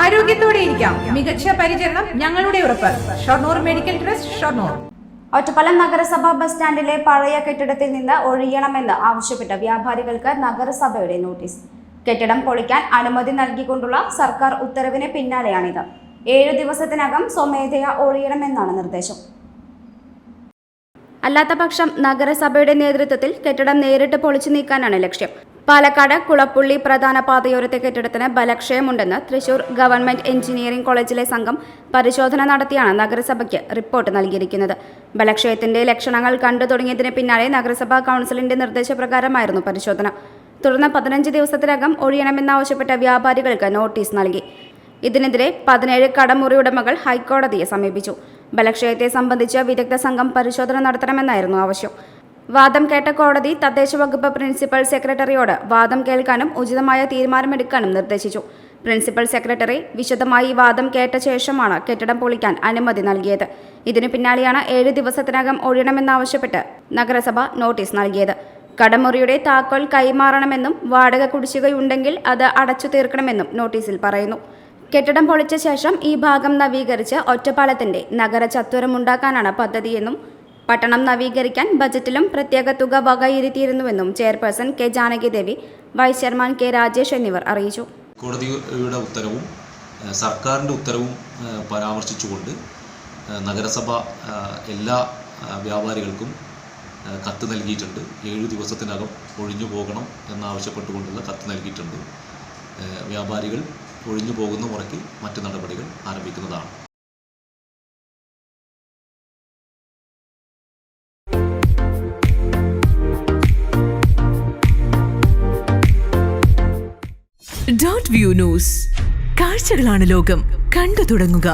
ആരോഗ്യത്തോടെ ഇരിക്കാം. മികച്ച പരിചരണം ഞങ്ങളുടെ ഉറപ്പ്. Shoranur medical trust, Shoranur. ഒറ്റപ്പാലം നഗരസഭാ ബസ് സ്റ്റാൻഡിലെ പഴയ കെട്ടിടത്തിൽ നിന്ന് ഒഴിയണമെന്ന് ആവശ്യപ്പെട്ട് വ്യാപാരികൾക്ക് നഗരസഭയുടെ നോട്ടീസ്. കെട്ടിടം പൊളിക്കാൻ അനുമതി നൽകിക്കൊണ്ടുള്ള സർക്കാർ ഉത്തരവിന് പിന്നാലെയാണിത്. 7 ദിവസത്തിനകം സ്വമേധയാ ഒഴിയണമെന്നാണ് നിർദ്ദേശം. അല്ലാത്തപക്ഷം നഗരസഭയുടെ നേതൃത്വത്തിൽ കെട്ടിടം നേരിട്ട് പൊളിച്ചു നീക്കാനാണ് ലക്ഷ്യം. പാലക്കാട് കുളപ്പുള്ളി പ്രധാന പാതയോരത്തെ കെട്ടിടത്തിന് ബലക്ഷയമുണ്ടെന്ന് തൃശൂർ ഗവൺമെന്റ് എഞ്ചിനീയറിംഗ് കോളേജിലെ സംഘം പരിശോധന നടത്തിയാണ് നഗരസഭയ്ക്ക് റിപ്പോർട്ട് നൽകിയിരിക്കുന്നത്. ബലക്ഷയത്തിന്റെ ലക്ഷണങ്ങൾ കണ്ടു തുടങ്ങിയതിന് പിന്നാലെ നഗരസഭാ കൗൺസിലിന്റെ നിർദ്ദേശപ്രകാരമായിരുന്നു പരിശോധന. തുടർന്ന് 15 ദിവസത്തിനകം ഒഴിയണമെന്നാവശ്യപ്പെട്ട വ്യാപാരികൾക്ക് നോട്ടീസ് നൽകി. ഇതിനെതിരെ 17 കടമുറി ഉടമകൾ ഹൈക്കോടതിയെ സമീപിച്ചു. ബലക്ഷയത്തെ സംബന്ധിച്ച് വിദഗ്ധ സംഘം പരിശോധന നടത്തണമെന്നായിരുന്നു ആവശ്യം. വാദം കേട്ട കോടതി തദ്ദേശ വകുപ്പ് പ്രിൻസിപ്പൽ സെക്രട്ടറിയോട് വാദം കേൾക്കാനും ഉചിതമായ തീരുമാനമെടുക്കാനും നിർദ്ദേശിച്ചു. പ്രിൻസിപ്പൽ സെക്രട്ടറി വിശദമായി വാദം കേട്ട ശേഷമാണ് കെട്ടിടം പൊളിക്കാൻ അനുമതി നൽകിയത്. ഇതിനു പിന്നാലെയാണ് 7 ദിവസത്തിനകം ഒഴിയണമെന്നാവശ്യപ്പെട്ട് നഗരസഭ നോട്ടീസ് നൽകിയത്. കടമുറിയുടെ താക്കോൽ കൈമാറണമെന്നും വാടക കുടിശ്ശികയുണ്ടെങ്കിൽ അത് അടച്ചു തീർക്കണമെന്നും നോട്ടീസിൽ പറയുന്നു. കെട്ടിടം പൊളിച്ച ശേഷം ഈ ഭാഗം നവീകരിച്ച് ഒറ്റപ്പാലത്തിന്റെ നഗര ചത്വരമുണ്ടാക്കാനാണ് പദ്ധതിയെന്നും പട്ടണം നവീകരിക്കാൻ ബജറ്റിലും പ്രത്യേക തുക വകയിരുത്തിയിരുന്നുവെന്നും chairperson K Janakidevi, vice chairman K Rajesh എന്നിവർ അറിയിച്ചു. കോടതിയുടെ ഉത്തരവും സർക്കാരിൻ്റെ ഉത്തരവും പരാമർശിച്ചുകൊണ്ട് നഗരസഭ എല്ലാ വ്യാപാരികൾക്കും കത്ത് നൽകിയിട്ടുണ്ട്. 7 ദിവസത്തിനകം ഒഴിഞ്ഞു പോകണം എന്നാവശ്യപ്പെട്ടുകൊണ്ടുള്ള കത്ത് നൽകിയിട്ടുണ്ട്. വ്യാപാരികൾ ഒഴിഞ്ഞു പോകുന്ന മുറയ്ക്ക് മറ്റു നടപടികൾ ആരംഭിക്കുന്നതാണ്. .view ന്യൂസ്, കാഴ്ചകളാണ് ലോകം, കണ്ടു തുടങ്ങുക.